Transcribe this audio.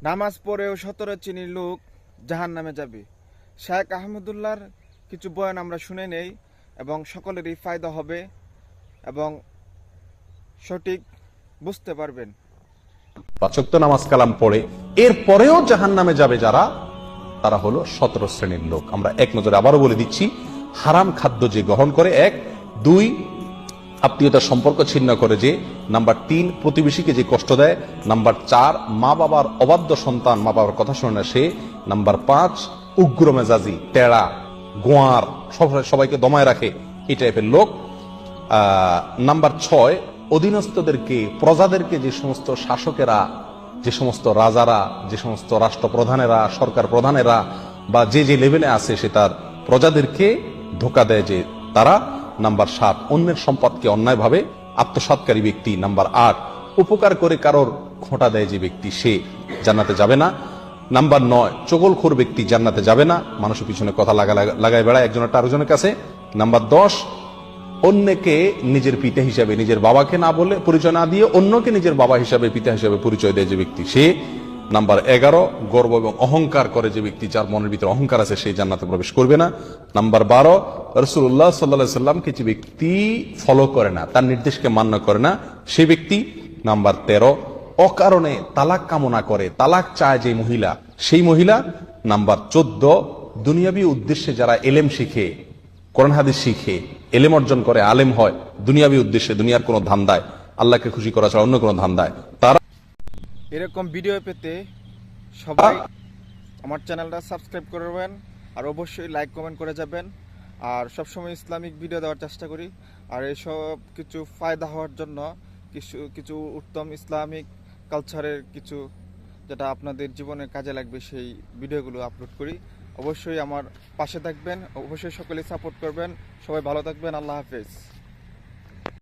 নামাজ পড়েও 17 শ্রেণীর লোক জাহান্নামে যাবে। শেখ আহমদুল্লাহর কিছু বয়ান আমরা শুনে নেই এবং সকলেরই ফায়দা হবে এবং সঠিক বুঝতে পারবেন। 5 ওয়াক্ত নামাজ কালাম পড়ে এরপরেও জাহান্নামে যাবে যারা, তারা হলো 17 শ্রেণীর লোক। আমরা এক নজরে আবারও বলে দিচ্ছি, হারাম খাদ্য যে গ্রহণ করে, 1, 2 আত্মীয়তার সম্পর্ক ছিন্ন করে যে, নাম্বার 3 প্রতিবেশীকে যে কষ্ট দেয়, নাম্বার 4 মা বাবার অবাধ্য সন্তান, মা বাবার কথা শোনে না সে, নাম্বার 5 উগ্র মেজাজি, টেড়া, গোয়ার, সবাইকে দমায় রাখে, এই টাইপের লোক। নাম্বার 6 অধীনস্থদেরকে, প্রজাদেরকে, যে সমস্ত শাসকেরা, যে সমস্ত রাজারা, যে সমস্ত রাষ্ট্রপ্রধানেরা, সরকার প্রধানেরা বা যে যে লেভেলে আছে সে তার প্রজাদেরকে ধোকা দেয় যে তারা। নাম্বার 7 অন্যের সম্পদকে অন্যায়ভাবে আত্মসাৎকারী ব্যক্তি। নাম্বার 8 উপকার করে কারোর খোঁটা দেয় যে ব্যক্তি, সে জান্নাতে যাবে না। নাম্বার 9 চগলখোর ব্যক্তি জান্নাতে যাবে না, মানুষের পিছনে কথা লাগায় বেড়ায় একজনের আরেকজনের কাছে। নাম্বার 10 অন্যকে নিজের পিতা হিসাবে, নিজের বাবাকে না বলে, পরিচয় না দিয়ে অন্যকে নিজের বাবা হিসাবে, পিতা হিসাবে পরিচয় দেয় যে ব্যক্তি, সে। নাম্বার 11 গর্ব এবং অহংকার করে যে ব্যক্তি, যার মনের ভিতরে অহংকার আছে, সেই জান্নাতে প্রবেশ করবে না। নাম্বার 12 রাসূলুল্লাহ সাল্লাল্লাহু আলাইহি সাল্লামকে যে ব্যক্তি ফলো করে না, তার নির্দেশকে মান্য করে না, সেই ব্যক্তি। নাম্বার 13 অকারণে তালাক কামনা করে, তালাক চায় যে মহিলা, সেই মহিলা। নাম্বার 14 দুনিয়াবী উদ্দেশ্যে যারা এলেম শিখে, কোরআন হাদিস শিখে, এলেম অর্জন করে, আলেম হয়, দুনিয়াবী উদ্দেশ্যে, দুনিয়ার কোনো ধান্দায়, আল্লাহকে খুশি করা ছাড়া অন্য কোনো ধান্দায়, তারা। এরকম ভিডিও পেতে সবাই আমার চ্যানেলটা সাবস্ক্রাইব করবেন আর অবশ্যই লাইক কমেন্ট করে যাবেন। আর সবসময় ইসলামিক ভিডিও দেওয়ার চেষ্টা করি। আর এসব কিছু ফায়দা হওয়ার জন্য কিছু কিছু উত্তম ইসলামিক কালচারের কিছু, যেটা আপনাদের জীবনে কাজে লাগবে, সেই ভিডিওগুলো আপলোড করি। অবশ্যই আমার পাশে থাকবেন, অবশ্যই সকলে সাপোর্ট করবেন। সবাই ভালো থাকবেন। আল্লাহ হাফেজ।